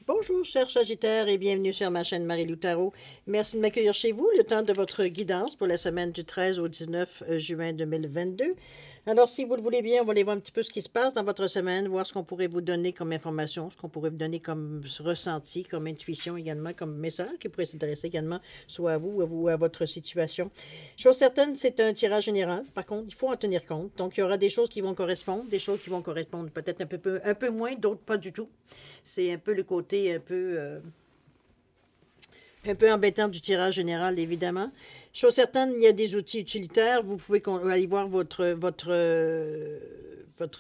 Bonjour, chers Sagittaires, et bienvenue sur ma chaîne Marie-Lou Tarot. Merci de m'accueillir chez vous, le temps de votre guidance pour la semaine du 13 au 19 juin 2022. Alors, si vous le voulez bien, on va aller voir un petit peu ce qui se passe dans votre semaine, voir ce qu'on pourrait vous donner comme information, ce qu'on pourrait vous donner comme ressenti, comme intuition également, comme message qui pourrait s'adresser également soit à vous ou à votre situation. Chose certaine, c'est un tirage général. Par contre, il faut en tenir compte. Donc, il y aura des choses qui vont correspondre, des choses qui vont correspondre peut-être un peu moins, d'autres pas du tout. C'est un peu le côté un peu embêtant du tirage général, évidemment. Chose certaine, il y a des outils utilitaires. Vous pouvez aller voir votre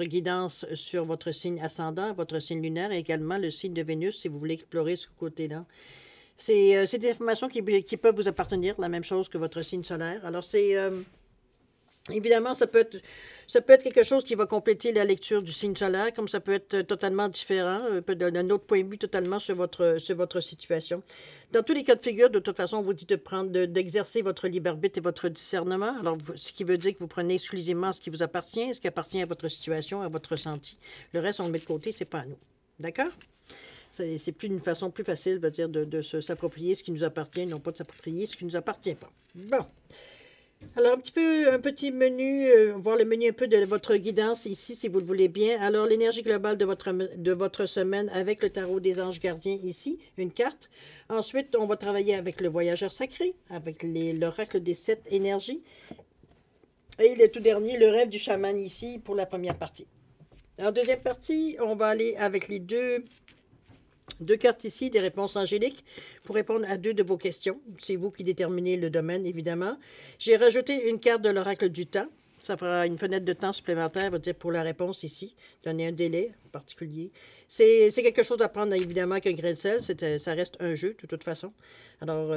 guidance sur votre signe ascendant, votre signe lunaire et également le signe de Vénus si vous voulez explorer ce côté-là. C'est des informations qui peuvent vous appartenir, la même chose que votre signe solaire. Alors, évidemment, ça peut être quelque chose qui va compléter la lecture du signe solaire, comme ça peut être totalement différent, d'un autre point de vue totalement sur votre situation. Dans tous les cas de figure, de toute façon, on vous dit d'exercer votre libre arbitre et votre discernement. Alors, ce qui veut dire que vous prenez exclusivement ce qui vous appartient, ce qui appartient à votre situation, à votre ressenti. Le reste, on le met de côté, c'est pas à nous. D'accord? C'est plus une façon plus facile, veut dire, de s'approprier ce qui nous appartient, non pas de s'approprier ce qui ne nous appartient pas. Bon. Alors, un petit menu, voir le menu un peu de votre guidance ici, si vous le voulez bien. Alors, l'énergie globale de votre semaine avec le tarot des anges gardiens ici, une carte. Ensuite, on va travailler avec le voyageur sacré, avec l'oracle des 7 énergies. Et le tout dernier, le rêve du chaman ici pour la première partie. En deuxième partie, on va aller avec les deux cartes ici, des réponses angéliques, pour répondre à 2 de vos questions. C'est vous qui déterminez le domaine, évidemment. J'ai rajouté une carte de l'oracle du temps. Ça fera une fenêtre de temps supplémentaire, va dire, pour la réponse ici. Donner un délai particulier. C'est quelque chose à prendre, évidemment, avec un grain de sel. Ça reste un jeu, de toute façon. Alors,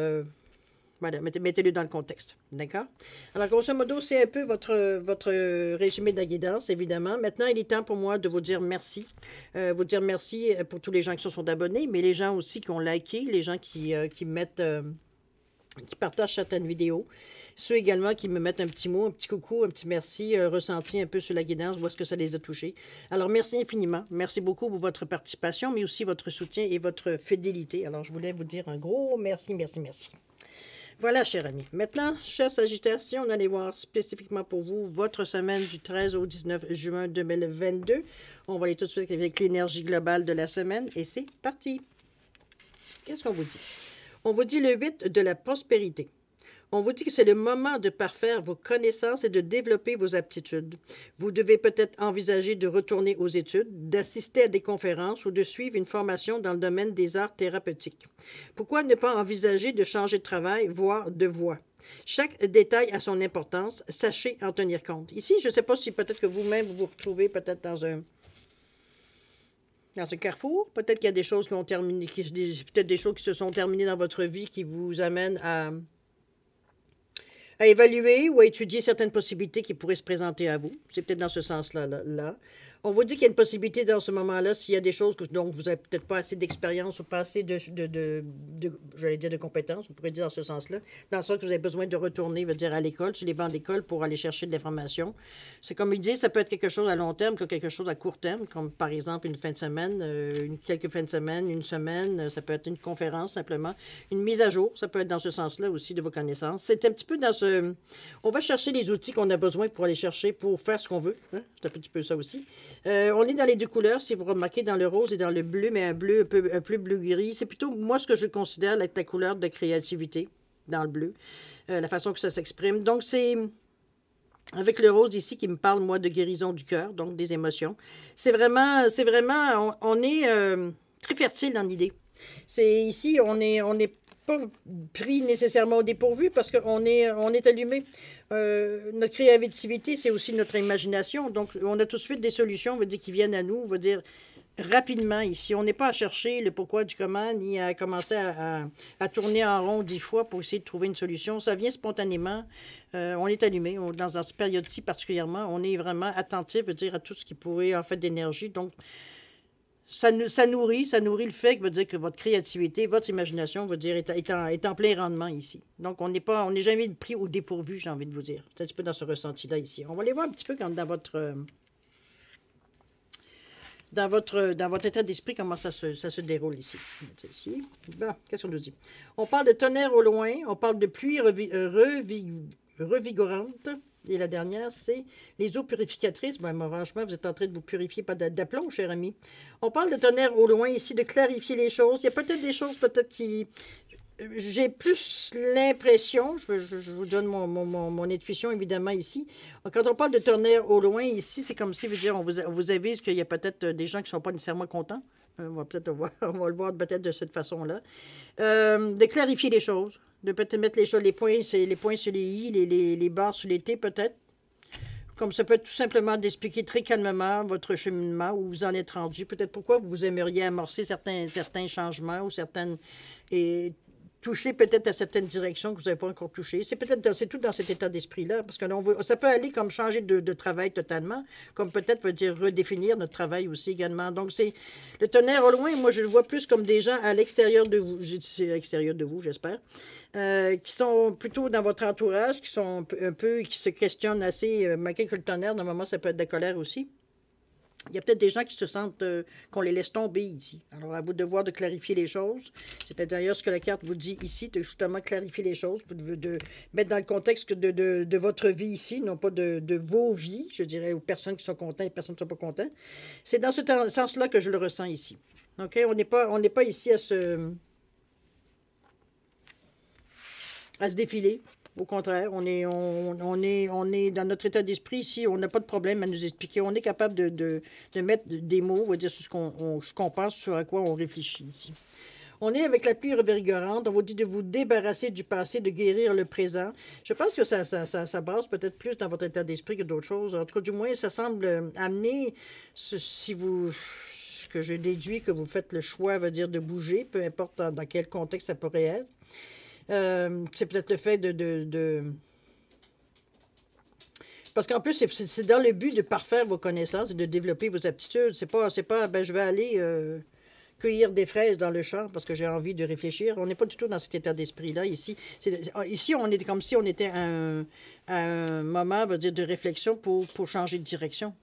voilà, mettez-le dans le contexte. D'accord? Alors, grosso modo, c'est un peu votre résumé de la guidance, évidemment. Maintenant, il est temps pour moi de vous dire merci. Vous dire merci pour tous les gens qui se sont abonnés, mais les gens aussi qui ont liké, les gens qui qui partagent certaines vidéos. Ceux également qui me mettent un petit mot, un petit coucou, un petit merci, ressenti un peu sur la guidance, voir ce que ça les a touchés. Alors, merci infiniment. Merci beaucoup pour votre participation, mais aussi votre soutien et votre fidélité. Alors, je voulais vous dire un gros merci, merci, merci. Voilà, chers amis. Maintenant, chers Sagittaires, si on allait voir spécifiquement pour vous votre semaine du 13 au 19 juin 2022, on va aller tout de suite avec l'énergie globale de la semaine et c'est parti. Qu'est-ce qu'on vous dit? On vous dit le 8 de la prospérité. On vous dit que c'est le moment de parfaire vos connaissances et de développer vos aptitudes. Vous devez peut-être envisager de retourner aux études, d'assister à des conférences ou de suivre une formation dans le domaine des arts thérapeutiques. Pourquoi ne pas envisager de changer de travail, voire de voie? Chaque détail a son importance, sachez en tenir compte. Ici, je ne sais pas si peut-être que vous-même vous retrouvez peut-être dans un carrefour. Peut-être qu'il y a des choses qui ont terminé, peut-être des choses qui se sont terminées dans votre vie qui vous amènent à évaluer ou à étudier certaines possibilités qui pourraient se présenter à vous. C'est peut-être dans ce sens-là. Là. On vous dit qu'il y a une possibilité dans ce moment-là, s'il y a des choses dont vous n'avez peut-être pas assez d'expérience ou pas assez j'allais dire de compétences, on pourrait dire dans ce sens-là, dans le sens que vous avez besoin de retourner, veut dire à l'école, sur les bancs d'école pour aller chercher de l'information. C'est comme il dit, ça peut être quelque chose à long terme que quelque chose à court terme, comme par exemple une fin de semaine, quelques fins de semaine, une semaine, ça peut être une conférence simplement, une mise à jour, ça peut être dans ce sens-là aussi de vos connaissances. C'est un petit peu dans ce... On va chercher les outils qu'on a besoin pour aller chercher, pour faire ce qu'on veut. Hein? C'est un petit peu ça aussi. On est dans les 2 couleurs, si vous remarquez, dans le rose et dans le bleu, mais un bleu un peu bleu-gris. C'est plutôt, moi, ce que je considère la couleur de créativité, dans le bleu, la façon que ça s'exprime. Donc, c'est avec le rose ici qui me parle, moi, de guérison du cœur, donc des émotions. C'est vraiment, on est très fertile dans l'idée. C'est ici, on n'est pas pris nécessairement au dépourvu parce qu'on est allumé. Notre créativité, c'est aussi notre imagination. Donc, on a tout de suite des solutions, on veut dire, qui viennent à nous, on veut dire rapidement ici. On n'est pas à chercher le pourquoi du comment, ni à commencer à tourner en rond 10 fois pour essayer de trouver une solution. Ça vient spontanément. On est allumé. Dans cette période-ci particulièrement, on est vraiment attentif, veut dire, à tout ce qui pourrait en fait d'énergie. Donc, ça nourrit le fait que, veut dire, que votre créativité, votre imagination, veut dire, est en plein rendement ici. Donc, on n'est jamais pris au dépourvu, j'ai envie de vous dire. C'est un petit peu dans ce ressenti-là ici. On va aller voir un petit peu dans dans votre état d'esprit, comment ça se déroule ici. Ici. Bon, qu'est-ce qu'on nous dit? On parle de tonnerre au loin, on parle de pluie revigorante. Et la dernière, c'est les eaux purificatrices. Ben, franchement, vous êtes en train de vous purifier, pas d'aplomb, cher ami. On parle de tonnerre au loin ici, de clarifier les choses. Il y a peut-être des choses, peut-être qui... J'ai plus l'impression, je vous donne mon intuition évidemment ici. Quand on parle de tonnerre au loin ici, c'est comme si, veut dire, on vous avise qu'il y a peut-être des gens qui ne sont pas nécessairement contents. On va peut-être on va le voir peut-être de cette façon-là. De clarifier les choses, de peut-être mettre les points sur les i, les barres sur les t peut-être. Comme ça peut être tout simplement d'expliquer très calmement votre cheminement, où vous en êtes rendu, peut-être pourquoi vous aimeriez amorcer certains changements ou certaines... Et toucher peut-être à certaines directions que vous n'avez pas encore touchées. C'est tout dans cet état d'esprit-là, parce que ça peut aller comme changer de travail totalement, comme peut-être veut dire redéfinir notre travail aussi également. Donc, c'est le tonnerre au loin, moi, je le vois plus comme des gens à l'extérieur de vous, c'est à l'extérieur de vous, j'espère, qui sont plutôt dans votre entourage, qui sont un peu qui se questionnent assez, malgré que le tonnerre, normalement, ça peut être de la colère aussi. Il y a peut-être des gens qui se sentent qu'on les laisse tomber ici. Alors, à vous de devoir de clarifier les choses. C'est d'ailleurs ce que la carte vous dit ici, de justement clarifier les choses, de mettre dans le contexte de votre vie ici, non pas de vos vies, je dirais, aux personnes qui sont contentes et aux personnes qui ne sont pas contentes. C'est dans ce sens-là que je le ressens ici. OK? On n'est pas ici à se défiler. Au contraire, on est dans notre état d'esprit ici, on n'a pas de problème à nous expliquer. On est capable de mettre des mots, on va dire, sur ce qu'on pense, sur à quoi on réfléchit ici. On est avec la pluie revigorante, on vous dit de vous débarrasser du passé, de guérir le présent. Je pense que ça base peut-être plus dans votre état d'esprit que d'autres choses. En tout cas, du moins, ça semble amener, si vous... Ce que je déduis que vous faites le choix, veut dire de bouger, peu importe dans quel contexte ça pourrait être. C'est peut-être le fait Parce qu'en plus, c'est dans le but de parfaire vos connaissances et de développer vos aptitudes. C'est pas ben, je vais aller cueillir des fraises dans le champ parce que j'ai envie de réfléchir. On n'est pas du tout dans cet état d'esprit-là. Ici, on est comme si on était à un moment, veut dire, de réflexion pour changer de direction.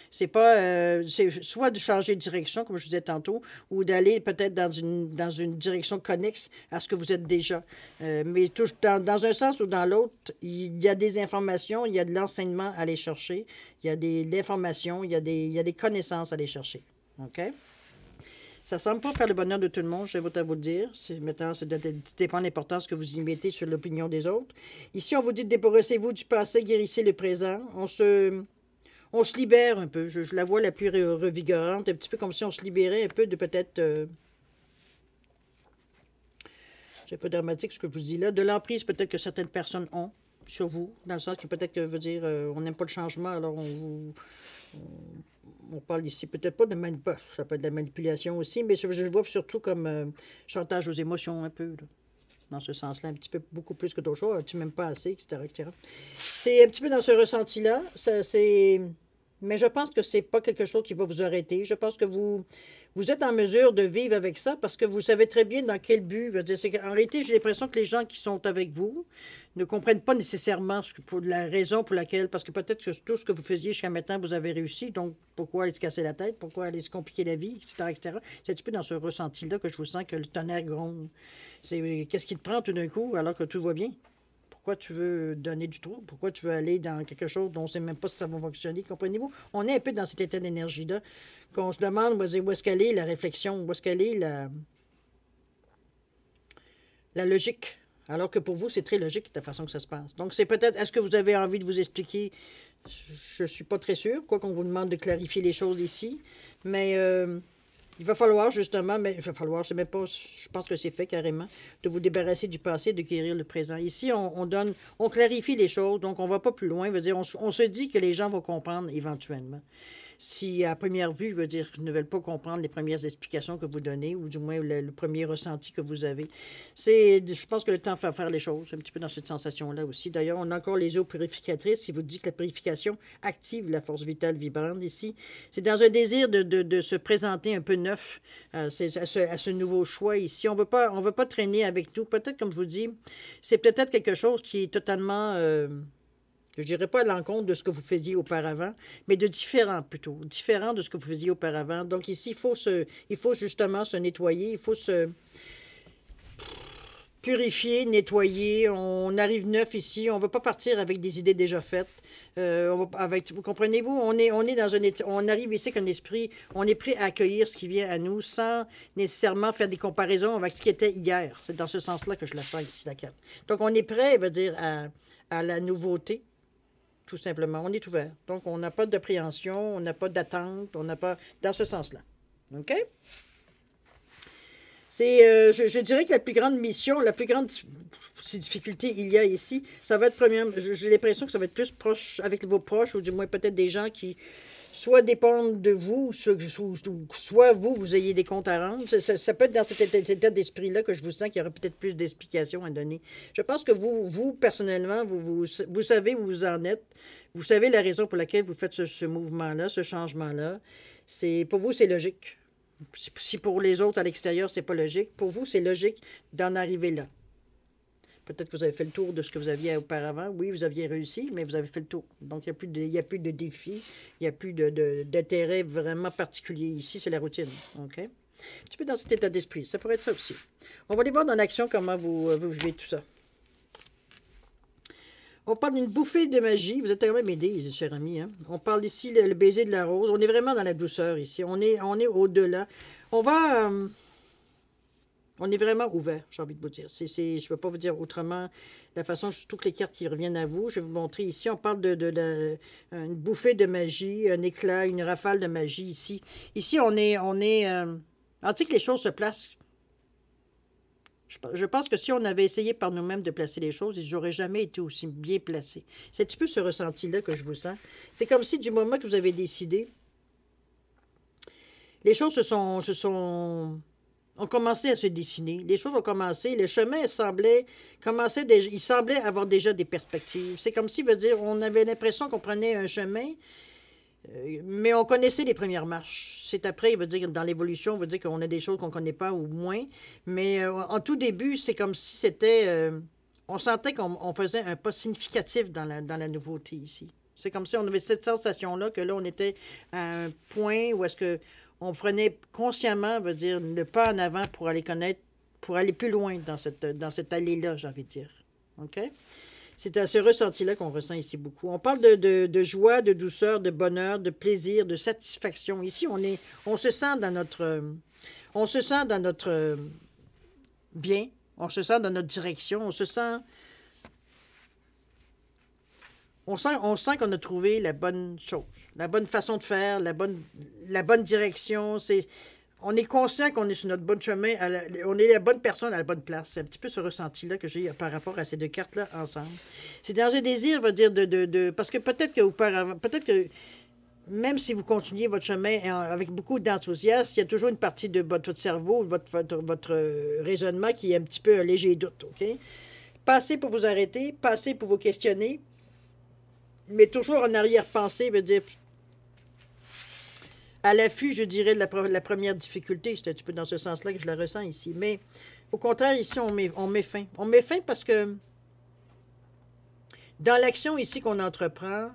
C'est pas, c'est soit de changer de direction, comme je disais tantôt, ou d'aller peut-être dans une direction connexe à ce que vous êtes déjà. Mais dans un sens ou dans l'autre, il y a des informations, il y a de l'enseignement à aller chercher, il y a de l'information, il y a des connaissances à aller chercher. OK? Ça ne semble pas faire le bonheur de tout le monde, je vais vous le dire. Maintenant, ça dépend de l'importance que vous y mettez sur l'opinion des autres. Ici, on vous dit débarrassez-vous du passé, guérissez le présent. On se libère un peu. Je la vois la plus revigorante, un petit peu comme si on se libérait un peu de peut-être... c'est un peu dramatique ce que je vous dis là. De l'emprise peut-être que certaines personnes ont sur vous, dans le sens que peut-être que veut dire on n'aime pas le changement, alors on parle ici peut-être pas de manipulation, ça peut être de la manipulation aussi, mais je le vois surtout comme chantage aux émotions un peu, là. Dans ce sens-là, un petit peu beaucoup plus que d'autres choses. Tu m'aimes pas assez, etc., etc. C'est un petit peu dans ce ressenti-là. Mais je pense que c'est pas quelque chose qui va vous arrêter. Je pense que vous êtes en mesure de vivre avec ça parce que vous savez très bien dans quel but. Je veux dire, en réalité, j'ai l'impression que les gens qui sont avec vous ne comprennent pas nécessairement pour la raison pour laquelle, parce que peut-être que tout ce que vous faisiez jusqu'à maintenant, vous avez réussi, donc pourquoi aller se casser la tête, pourquoi aller se compliquer la vie, etc., etc. C'est un petit peu dans ce ressenti-là que je vous sens que le tonnerre gronde. Qu'est-ce qui te prend tout d'un coup alors que tout va bien? Pourquoi tu veux donner du trouble? Pourquoi tu veux aller dans quelque chose dont on ne sait même pas si ça va fonctionner? Comprenez-vous? On est un peu dans cet état d'énergie-là, qu'on se demande où est-ce qu'elle est la réflexion, où est-ce qu'elle est la logique. Alors que pour vous, c'est très logique la façon que ça se passe. Donc, c'est peut-être, est-ce que vous avez envie de vous expliquer? Je ne suis pas très sûre, quoi qu'on vous demande de clarifier les choses ici. Mais il va falloir justement, mais il va falloir, je pense que c'est fait carrément, de vous débarrasser du passé, de guérir le présent. Ici, on clarifie les choses, donc on ne va pas plus loin. Veut dire, on se dit que les gens vont comprendre éventuellement. Si à première vue, je veux dire, ne veulent pas comprendre les premières explications que vous donnez, ou du moins le premier ressenti que vous avez. Je pense que le temps fait faire les choses, un petit peu dans cette sensation-là aussi. D'ailleurs, on a encore les eaux purificatrices. Il vous dit que la purification active la force vitale vibrante ici. C'est dans un désir de se présenter un peu neuf à ce nouveau choix ici. On veut pas traîner avec nous. Peut-être, comme je vous dis, c'est peut-être quelque chose qui est totalement... Je ne dirais pas à l'encontre de ce que vous faisiez auparavant, mais de différent plutôt, différent de ce que vous faisiez auparavant. Donc ici, il faut justement se nettoyer, il faut se purifier, nettoyer. On arrive neuf ici, on ne va pas partir avec des idées déjà faites. Vous comprenez-vous, on est dans on arrive ici avec un esprit, on est prêt à accueillir ce qui vient à nous sans nécessairement faire des comparaisons avec ce qui était hier. C'est dans ce sens-là que je la sens ici, la carte. Donc on est prêt, veut dire, à la nouveauté. Tout simplement, on est ouvert. Donc, on n'a pas d'appréhension, on n'a pas d'attente, on n'a pas... Dans ce sens-là. OK? Je dirais que la plus grande mission, la plus grande difficulté il y a ici, ça va être premièrement, j'ai l'impression que ça va être plus proche avec vos proches, ou du moins peut-être des gens qui soit dépendent de vous, soit vous, vous ayez des comptes à rendre. Ça peut être dans cet état d'esprit-là que je vous sens qu'il y aura peut-être plus d'explications à donner. Je pense que vous personnellement, vous savez où vous en êtes. Vous savez la raison pour laquelle vous faites ce mouvement-là, ce changement-là. Pour vous, c'est logique. Si pour les autres à l'extérieur, c'est pas logique, pour vous, c'est logique d'en arriver là. Peut-être que vous avez fait le tour de ce que vous aviez auparavant. Oui, vous aviez réussi, mais vous avez fait le tour. Donc, il n'y a plus de défis, il n'y a plus d'intérêt vraiment particulier ici. C'est la routine. OK? Un petit peu dans cet état d'esprit. Ça pourrait être ça aussi. On va aller voir dans l'action comment vous vivez tout ça. On parle d'une bouffée de magie. Vous êtes quand même aidé, cher ami. Hein? On parle ici le baiser de la rose. On est vraiment dans la douceur ici. On est au-delà. On est vraiment ouvert, j'ai envie de vous dire. Je ne vais pas vous dire autrement la façon, toutes les cartes qui reviennent à vous. Je vais vous montrer ici, on parle une bouffée de magie, un éclat, une rafale de magie ici. Ici, on dit que les choses se placent. Je pense que si on avait essayé par nous-mêmes de placer les choses, ils n'auraient jamais été aussi bien placés. C'est un petit peu ce ressenti-là que je vous sens. C'est comme si du moment que vous avez décidé, les choses ont commencé à se dessiner. Les choses ont commencé. Le chemin semblait avoir déjà des perspectives. C'est comme si, veut dire, on avait l'impression qu'on prenait un chemin, mais on connaissait les premières marches. C'est après, il veut dire, dans l'évolution, on veut dire qu'on a des choses qu'on ne connaît pas ou moins. Mais en tout début, c'est comme si c'était... on sentait qu'on faisait un pas significatif dans la nouveauté ici. C'est comme si on avait cette sensation-là, que là, on était à un point où est-ce que on prenait consciemment, veut dire, le pas en avant pour aller connaître, pour aller plus loin dans cette allée-là, j'ai envie de dire. OK? C'est à ce ressenti-là qu'on ressent ici beaucoup. On parle de joie, de douceur, de bonheur, de plaisir, de satisfaction. Ici, on se sent dans notre bien, on se sent dans notre direction, on sent qu'on a trouvé la bonne chose, la bonne façon de faire, la bonne direction. On est conscient qu'on est sur notre bon chemin, on est la bonne personne à la bonne place. C'est un petit peu ce ressenti-là que j'ai par rapport à ces deux cartes-là ensemble. C'est dans un désir, veut dire, parce que peut-être que même si vous continuez votre chemin avec beaucoup d'enthousiasme, il y a toujours une partie de votre cerveau, votre raisonnement qui est un petit peu un léger doute. OK? Passez pour vous arrêter, passez pour vous questionner, mais toujours en arrière-pensée, veut dire, à l'affût, je dirais, de la première difficulté. C'est un petit peu dans ce sens-là que je la ressens ici. Mais au contraire, ici, on met fin. On met fin parce que dans l'action ici qu'on entreprend,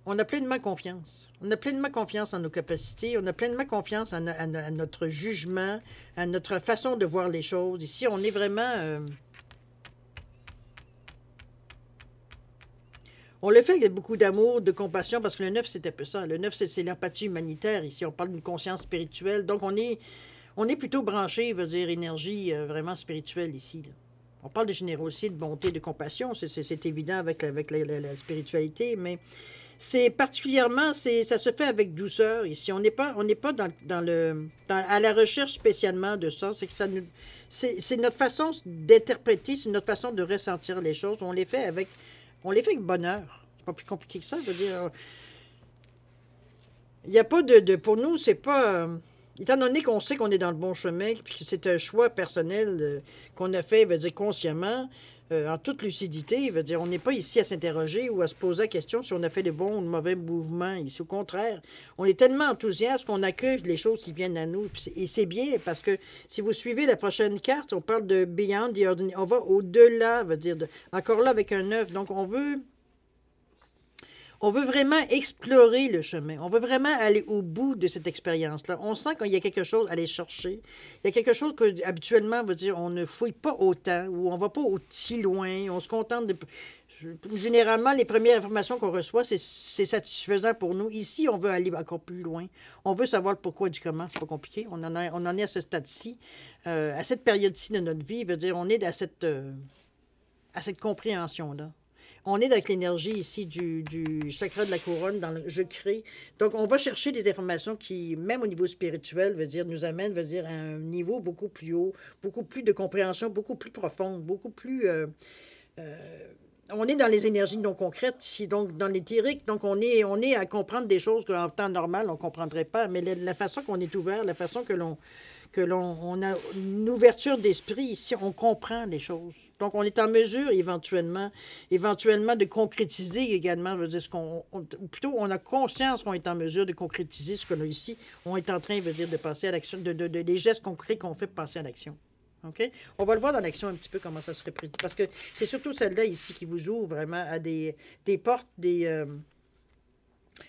on a pleinement confiance. On a pleinement confiance en nos capacités. On a pleinement confiance à notre jugement, à notre façon de voir les choses. Ici, on est vraiment... on le fait avec beaucoup d'amour, de compassion, parce que le 9, c'est un peu ça. Le 9, c'est l'empathie humanitaire. Ici, on parle d'une conscience spirituelle. Donc, on est plutôt branché, veut dire, énergie vraiment spirituelle ici. Là. On parle de générosité, de bonté, de compassion. C'est évident avec la spiritualité, mais c'est particulièrement, ça se fait avec douceur ici. On n'est pas à la recherche spécialement de ça. C'est notre façon d'interpréter, c'est notre façon de ressentir les choses. On les fait avec bonheur. C'est pas plus compliqué que ça. Je veux dire, il n'y a pas pour nous, c'est pas... étant donné qu'on sait qu'on est dans le bon chemin, puis que c'est un choix personnel qu'on a fait, veut dire, consciemment, en toute lucidité, veut dire, on n'est pas ici à s'interroger ou à se poser la question si on a fait de bons ou de mauvais mouvements. Ici, au contraire, on est tellement enthousiaste qu'on accueille les choses qui viennent à nous. Et c'est bien, parce que si vous suivez la prochaine carte, on parle de Beyond the Ordinary. On va au-delà, veut dire, encore là avec un 9. Donc, on veut On veut vraiment explorer le chemin. On veut vraiment aller au bout de cette expérience-là. On sent qu'il y a quelque chose à aller chercher. Il y a quelque chose que, habituellement, on va dire, on ne fouille pas autant ou on ne va pas aussi loin. On se contente de... Généralement, les premières informations qu'on reçoit, c'est satisfaisant pour nous. Ici, on veut aller encore plus loin. On veut savoir le pourquoi du comment. C'est pas compliqué. On en est à ce stade-ci, à cette période-ci de notre vie. Veut dire, on est à cette compréhension-là. On est avec l'énergie ici du chakra de la couronne, dans le je crée. Donc, on va chercher des informations qui, même au niveau spirituel, veut dire, nous amènent, veut dire, à un niveau beaucoup plus haut, beaucoup plus de compréhension, beaucoup plus profonde, beaucoup plus... on est dans les énergies non concrètes ici, donc dans l'éthérique. Donc, on est à comprendre des choses qu'en temps normal, on ne comprendrait pas. Mais la façon qu'on est ouvert, la façon que l'on a une ouverture d'esprit ici, on comprend les choses. Donc, on est en mesure éventuellement de concrétiser également, je veux dire, ou plutôt, on a conscience qu'on est en mesure de concrétiser ce qu'on a ici. On est en train, je veux dire, de passer à l'action, des gestes concrets qu'on fait pour passer à l'action. OK? On va le voir dans l'action un petit peu comment ça se représente. Parce que c'est surtout celle-là ici qui vous ouvre vraiment à des portes,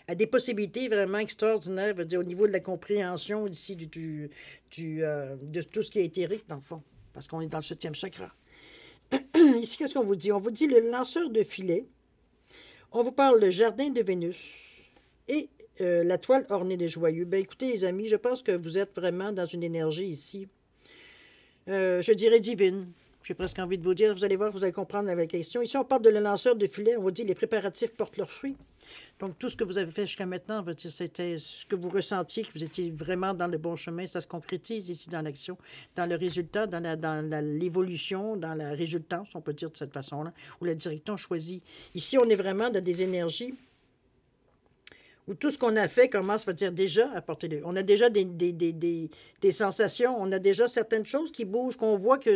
à des possibilités vraiment extraordinaires, veut dire, au niveau de la compréhension ici de tout ce qui est éthérique, dans le fond, parce qu'on est dans le 7e chakra. Ici, qu'est-ce qu'on vous dit? On vous dit le lanceur de filet, on vous parle le jardin de Vénus et la toile ornée des joyeux. Bien, écoutez, les amis, je pense que vous êtes vraiment dans une énergie ici, je dirais divine. J'ai presque envie de vous dire, vous allez voir, vous allez comprendre la question. Ici, on parle de le lanceur de filet, on vous dit les préparatifs portent leurs fruits. Donc, tout ce que vous avez fait jusqu'à maintenant, c'était ce que vous ressentiez, que vous étiez vraiment dans le bon chemin. Ça se concrétise ici dans l'action, dans le résultat, dans l'évolution, dans la résultance, on peut dire de cette façon-là, où la direction choisit. Ici, on est vraiment dans des énergies où tout ce qu'on a fait commence, dire, déjà à porter le... On a déjà des sensations, on a déjà certaines choses qui bougent, qu'on voit que...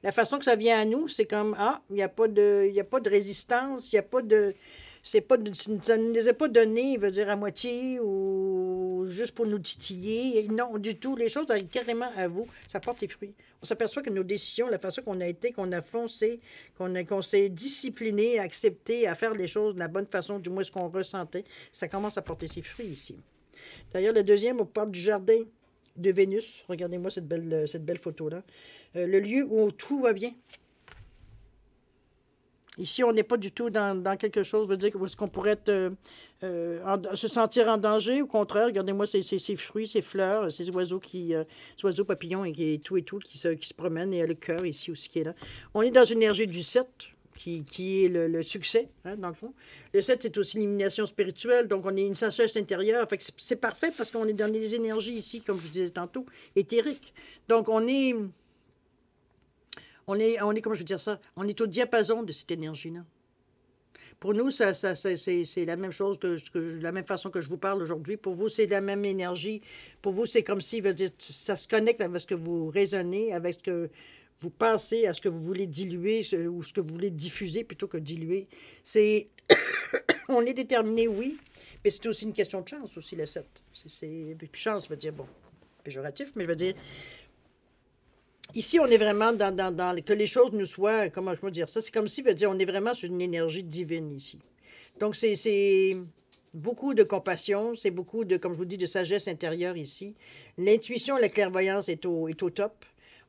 La façon que ça vient à nous, c'est comme, il n'y a pas de résistance, il n'y a pas de... ça ne nous est pas donné, veut dire, à moitié ou juste pour nous titiller. Et non, du tout. Les choses arrivent carrément à vous. Ça porte les fruits. On s'aperçoit que nos décisions, la façon qu'on a été, qu'on a foncé, qu'on s'est discipliné, accepté à faire les choses de la bonne façon, du moins ce qu'on ressentait, ça commence à porter ses fruits ici. D'ailleurs, le deuxième, on parle du jardin de Vénus. Regardez-moi cette belle photo-là. Le lieu où tout va bien. Ici, on n'est pas du tout dans quelque chose, veut dire, où est-ce qu'on pourrait se sentir en danger. Au contraire, regardez-moi ces fruits, ces fleurs, ces oiseaux papillons et tout qui se promènent. Et il y a le cœur ici aussi qui est là. On est dans une énergie du 7, qui est le succès, hein, dans le fond. Le 7, c'est aussi l'illumination spirituelle, donc on est une sagesse intérieure. Fait que c'est parfait parce qu'on est dans des énergies ici, comme je vous disais tantôt, éthériques. Donc, on est, comment je veux dire ça? On est au diapason de cette énergie-là. Pour nous, c'est la même chose la même façon que je vous parle aujourd'hui. Pour vous, c'est la même énergie. Pour vous, c'est comme si, veut dire, ça se connecte avec ce que vous raisonnez, avec ce que vous pensez, à ce que vous voulez diluer ou ce que vous voulez diffuser plutôt que diluer. On est déterminé, oui, mais c'est aussi une question de chance aussi, le 7. Puis chance veut dire, bon, péjoratif, mais je veux dire, ici, on est vraiment dans que les choses nous soient, comment je peux dire ça, c'est comme si, veut dire, on est vraiment sur une énergie divine ici. Donc, c'est beaucoup de compassion, c'est beaucoup de, comme je vous dis, de sagesse intérieure ici. L'intuition, la clairvoyance est au top.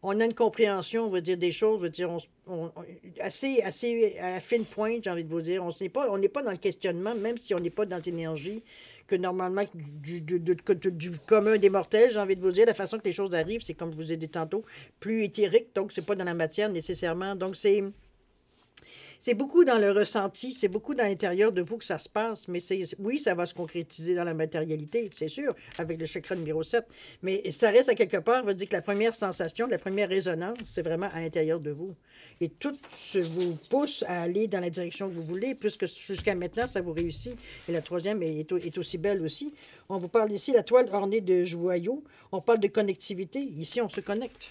On a une compréhension, on va dire, des choses, on va dire, assez à la fine pointe, j'ai envie de vous dire. On n'est pas dans le questionnement, même si on n'est pas dans l'énergie que normalement, du commun des mortels, j'ai envie de vous dire, la façon que les choses arrivent, c'est comme je vous ai dit tantôt, plus éthérique, donc c'est pas dans la matière nécessairement. Donc c'est beaucoup dans le ressenti, c'est beaucoup dans l'intérieur de vous que ça se passe, mais oui, ça va se concrétiser dans la matérialité, c'est sûr, avec le chakra numéro 7, mais ça reste à quelque part, veut dire que la première sensation, la première résonance, c'est vraiment à l'intérieur de vous. Et tout vous pousse à aller dans la direction que vous voulez, puisque jusqu'à maintenant, ça vous réussit. Et la troisième est aussi belle aussi. On vous parle ici, la toile ornée de joyaux, on parle de connectivité, ici on se connecte.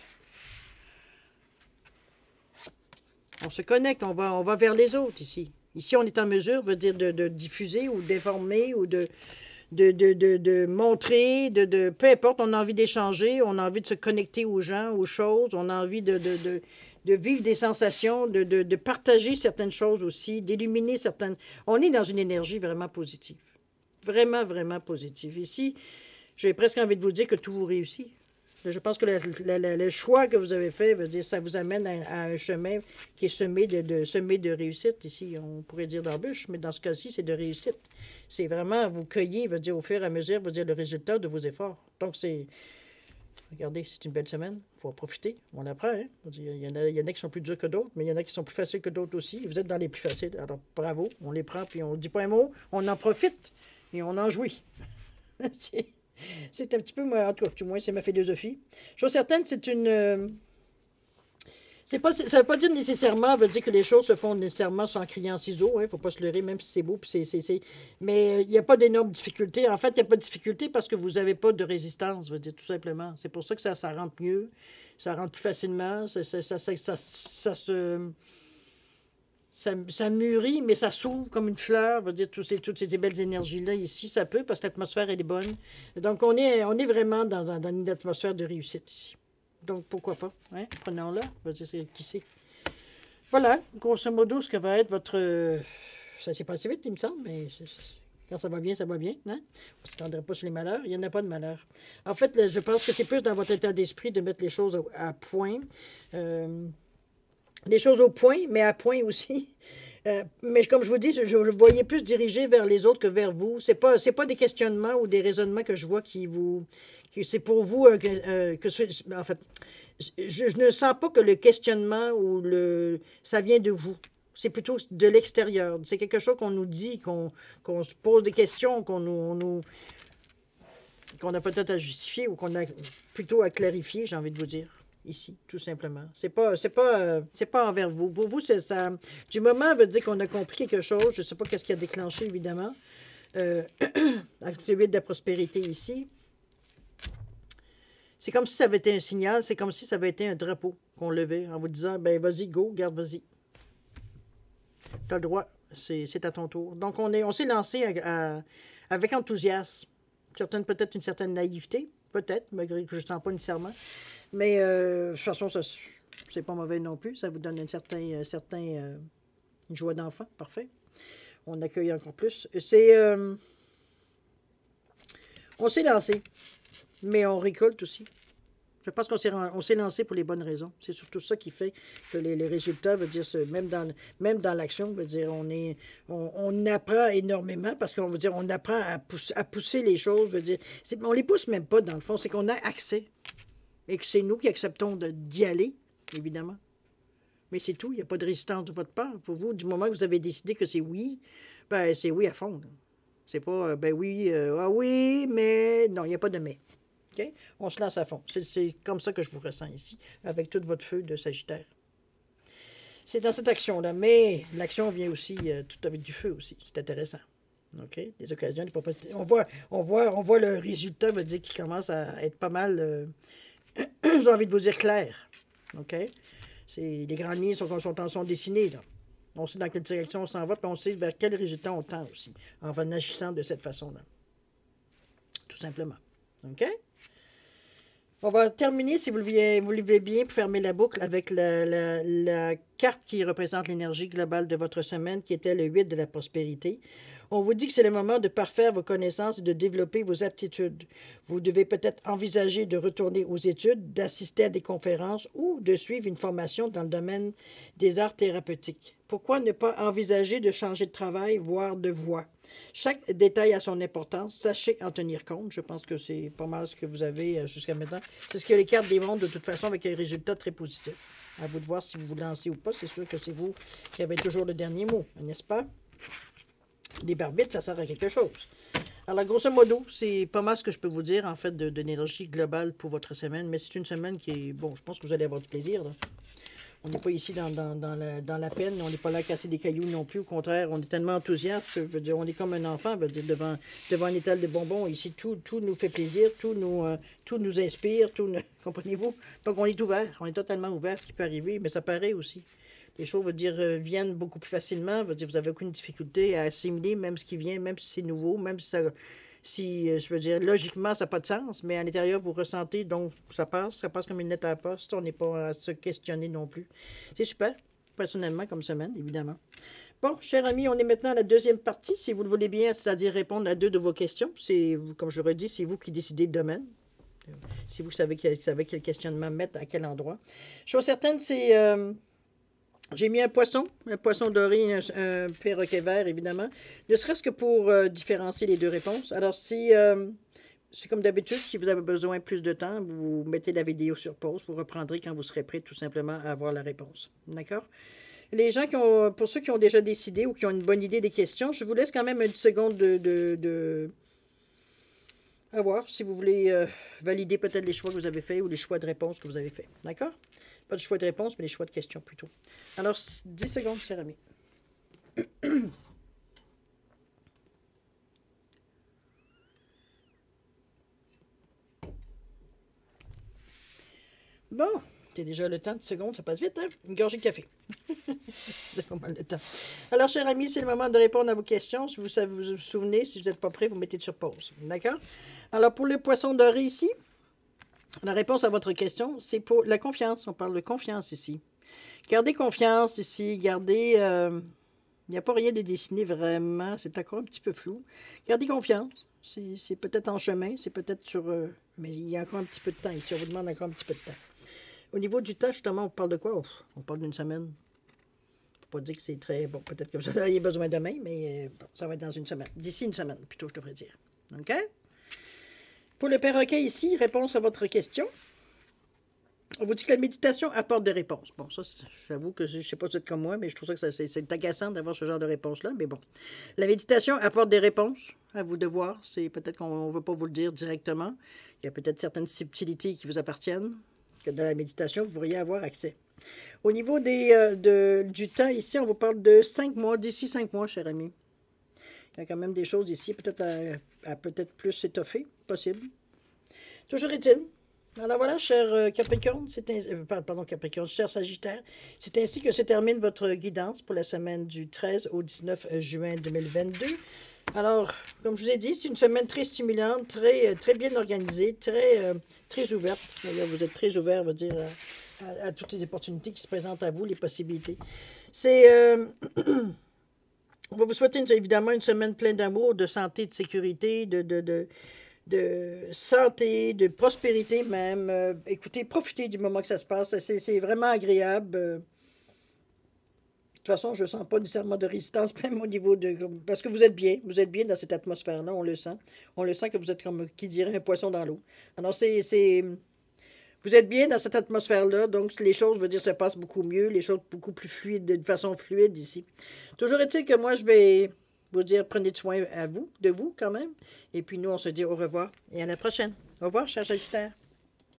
On se connecte, on va vers les autres ici. Ici, on est en mesure, veut dire, de diffuser ou d'informer ou de montrer, peu importe, on a envie d'échanger, on a envie de se connecter aux gens, aux choses, on a envie de vivre des sensations, de partager certaines choses aussi, d'illuminer certaines... On est dans une énergie vraiment positive. Vraiment, vraiment positive. Ici, j'ai presque envie de vous dire que tout vous réussit. Je pense que le choix que vous avez fait, veut dire, ça vous amène à un chemin qui est semé de réussite. Ici, on pourrait dire d'embûche, mais dans ce cas-ci, c'est de réussite. C'est vraiment, vous cueillez, veut dire, au fur et à mesure, veut dire, le résultat de vos efforts. Donc, c'est... Regardez, c'est une belle semaine. Il faut en profiter. On apprend, hein? Il y en a qui sont plus durs que d'autres, mais il y en a qui sont plus faciles que d'autres aussi. Vous êtes dans les plus faciles. Alors, bravo. On les prend, puis on ne dit pas un mot. On en profite et on en jouit. C'est un petit peu, moi, en tout cas, du moins, c'est ma philosophie. Chose certaine, c'est une... c'est pas, ça ne veut pas dire nécessairement, veut dire que les choses se font nécessairement sans crier en ciseaux. Il ne faut pas se leurrer, même si c'est beau. Puis mais il n'y a pas d'énormes difficultés. En fait, il n'y a pas de difficulté parce que vous n'avez pas de résistance, veut dire, tout simplement. C'est pour ça que ça rentre mieux, ça rentre plus facilement, ça mûrit, mais ça s'ouvre comme une fleur, veut dire, toutes ces belles énergies-là ici, ça peut, parce que l'atmosphère, elle est bonne. Donc, on est vraiment dans une atmosphère de réussite ici. Donc, pourquoi pas, hein? Prenons-la, qui sait. Voilà, grosso modo, ce que va être votre... ça s'est passé vite, il me semble, mais quand ça va bien, ça va bien, hein? On ne s'attendrait pas sur les malheurs, il n'y en a pas de malheur. En fait, là, je pense que c'est plus dans votre état d'esprit de mettre les choses à point. Les choses au point, mais à point aussi. Mais comme je vous dis, je voyais plus diriger vers les autres que vers vous. C'est pas des questionnements ou des raisonnements que je vois qui vous... c'est pour vous en fait, je ne sens pas que le questionnement ou ça vient de vous. C'est plutôt de l'extérieur. C'est quelque chose qu'on nous dit, qu'on se pose des questions, qu'on a peut-être à justifier ou qu'on a plutôt à clarifier, j'ai envie de vous dire. Ici, tout simplement. C'est pas envers vous. Pour vous, c'est ça. Du moment, veut dire qu'on a compris quelque chose. Je ne sais pas qu'est-ce qui a déclenché, évidemment. Avec le 8 de la prospérité ici. C'est comme si ça avait été un signal. C'est comme si ça avait été un drapeau qu'on levait en vous disant, ben vas-y, go, garde, vas-y. Tu as le droit. C'est à ton tour. Donc, on s'est lancé avec enthousiasme. Peut-être une certaine naïveté. Peut-être, malgré que je ne sens pas nécessairement. Mais de toute façon, c'est pas mauvais non plus. Ça vous donne une joie d'enfant. Parfait. On accueille encore plus. On s'est lancé, mais on récolte aussi. Je pense qu'on s'est lancé pour les bonnes raisons. C'est surtout ça qui fait que les résultats, veut dire, même dans l'action, veut dire, on apprend énormément parce qu'on veut dire, on apprend à pousser les choses, veut dire, on les pousse même pas dans le fond, c'est qu'on a accès. Et que c'est nous qui acceptons d'y aller, évidemment. Mais c'est tout, il n'y a pas de résistance de votre part. Pour vous, du moment que vous avez décidé que c'est oui, ben c'est oui à fond. C'est pas, ben oui, ah oui, mais... Non, il n'y a pas de mais. OK? On se lance à fond. C'est comme ça que je vous ressens ici, avec tout votre feu de Sagittaire. C'est dans cette action-là, mais l'action vient aussi tout avec du feu aussi. C'est intéressant. OK? Les occasions, on voit le résultat, veut dire qu'il commence à être pas mal... j'ai envie de vous dire clair. OK? Les grandes lignes sont dessinées, là. On sait dans quelle direction on s'en va, puis on sait vers quel résultat on tend aussi, en agissant de cette façon-là. Tout simplement. OK? On va terminer, si vous le voulez bien, pour fermer la boucle avec la carte qui représente l'énergie globale de votre semaine, qui était le 8 de la prospérité. On vous dit que c'est le moment de parfaire vos connaissances et de développer vos aptitudes. Vous devez peut-être envisager de retourner aux études, d'assister à des conférences ou de suivre une formation dans le domaine des arts thérapeutiques. Pourquoi ne pas envisager de changer de travail, voire de voie? Chaque détail a son importance. Sachez en tenir compte. Je pense que c'est pas mal ce que vous avez jusqu'à maintenant. C'est ce que les cartes démontrent de toute façon avec un résultat très positif. À vous de voir si vous vous lancez ou pas. C'est sûr que c'est vous qui avez toujours le dernier mot, n'est-ce pas? Les barbitres, ça sert à quelque chose. Alors, grosso modo, c'est pas mal ce que je peux vous dire, en fait, de l'énergie globale pour votre semaine. Mais c'est une semaine qui est... Bon, je pense que vous allez avoir du plaisir, là. On n'est pas ici dans la peine, on n'est pas là à casser des cailloux non plus. Au contraire, on est tellement enthousiaste que, je veux dire, on est comme un enfant, je veux dire, devant un étal de bonbons. Ici, tout nous fait plaisir, tout nous inspire, comprenez-vous? Donc, on est ouvert, on est totalement ouvert à ce qui peut arriver, mais ça paraît aussi. Les choses, veut dire, viennent beaucoup plus facilement, veut dire, vous n'avez aucune difficulté à assimiler même ce qui vient, même si c'est nouveau, même si Si, je veux dire, logiquement, ça n'a pas de sens, mais à l'intérieur, vous ressentez, donc ça passe comme une lettre à la poste. On n'est pas à se questionner non plus. C'est super, personnellement, comme semaine, évidemment. Bon, chers amis, on est maintenant à la deuxième partie, si vous le voulez bien, c'est-à-dire répondre à 2 de vos questions. C'est, comme je le redis, c'est vous qui décidez le domaine. Si vous savez quel questionnement mettre à quel endroit. Chose certaine, c'est... j'ai mis un poisson doré, un perroquet vert, évidemment, ne serait-ce que pour différencier les 2 réponses. Alors, si... c'est comme d'habitude, si vous avez besoin plus de temps, vous mettez la vidéo sur pause. Vous reprendrez quand vous serez prêt, tout simplement, à avoir la réponse. D'accord? Les gens pour ceux qui ont déjà décidé ou qui ont une bonne idée des questions, je vous laisse quand même une seconde à voir si vous voulez valider peut-être les choix que vous avez faits ou les choix de réponse que vous avez faits. D'accord? Pas de choix de réponse, mais les choix de questions plutôt. Alors, 10 secondes, cher ami. Bon, c'est déjà le temps, 10 secondes, ça passe vite, hein? Une gorgée de café. Vous avez pas mal de temps. Alors, chers amis, c'est le moment de répondre à vos questions. Si vous vous souvenez, si vous n'êtes pas prêt, vous mettez sur pause. D'accord? Alors, pour le poisson doré ici, la réponse à votre question, c'est pour la confiance. On parle de confiance ici. Gardez confiance ici. Gardez... il n'y a pas rien de dessiné vraiment. C'est encore un petit peu flou. Gardez confiance. C'est peut-être en chemin. C'est peut-être sur... mais il y a encore un petit peu de temps ici. On vous demande encore un petit peu de temps. Au niveau du temps, justement, on parle de quoi? On parle d'une semaine. On ne peut pas dire que c'est très... Bon, peut-être que vous en auriez besoin demain, mais bon, ça va être dans une semaine. D'ici une semaine, plutôt, je devrais dire. OK? Pour le perroquet ici, réponse à votre question. On vous dit que la méditation apporte des réponses. Bon, ça, j'avoue que je ne sais pas si vous êtes comme moi, mais je trouve ça que c'est agaçant d'avoir ce genre de réponse-là. Mais bon, la méditation apporte des réponses. À vous de voir. C'est peut-être qu'on ne veut pas vous le dire directement. Il y a peut-être certaines subtilités qui vous appartiennent que dans la méditation, vous pourriez avoir accès. Au niveau du temps, ici, on vous parle de 5 mois, d'ici 5 mois, cher ami. Il y a quand même des choses ici, peut-être à peut-être plus s'étoffer, possible. Toujours est-il. Alors voilà, cher Capricorne, pardon Capricorne, cher Sagittaire, c'est ainsi que se termine votre guidance pour la semaine du 13 au 19 juin 2022. Alors, comme je vous ai dit, c'est une semaine très stimulante, très bien organisée, très ouverte. D'ailleurs, vous êtes très ouvert, on va dire, à toutes les opportunités qui se présentent à vous, les possibilités. C'est... on va vous souhaiter évidemment une semaine pleine d'amour, de santé, de sécurité, de santé, de prospérité même. Écoutez, profitez du moment que ça se passe. C'est vraiment agréable. De toute façon, je ne sens pas nécessairement de résistance, même au niveau de... Parce que vous êtes bien dans cette atmosphère-là, on le sent. On le sent que vous êtes comme, qui dirait, un poisson dans l'eau. Alors, vous êtes bien dans cette atmosphère-là, donc les choses, je veux dire, se passent beaucoup mieux, les choses beaucoup plus fluides, de façon fluide ici. Toujours est-il que moi, je vais vous dire, prenez soin de vous quand même. Et puis nous, on se dit au revoir et à la prochaine. Au revoir, cher Sagittaire.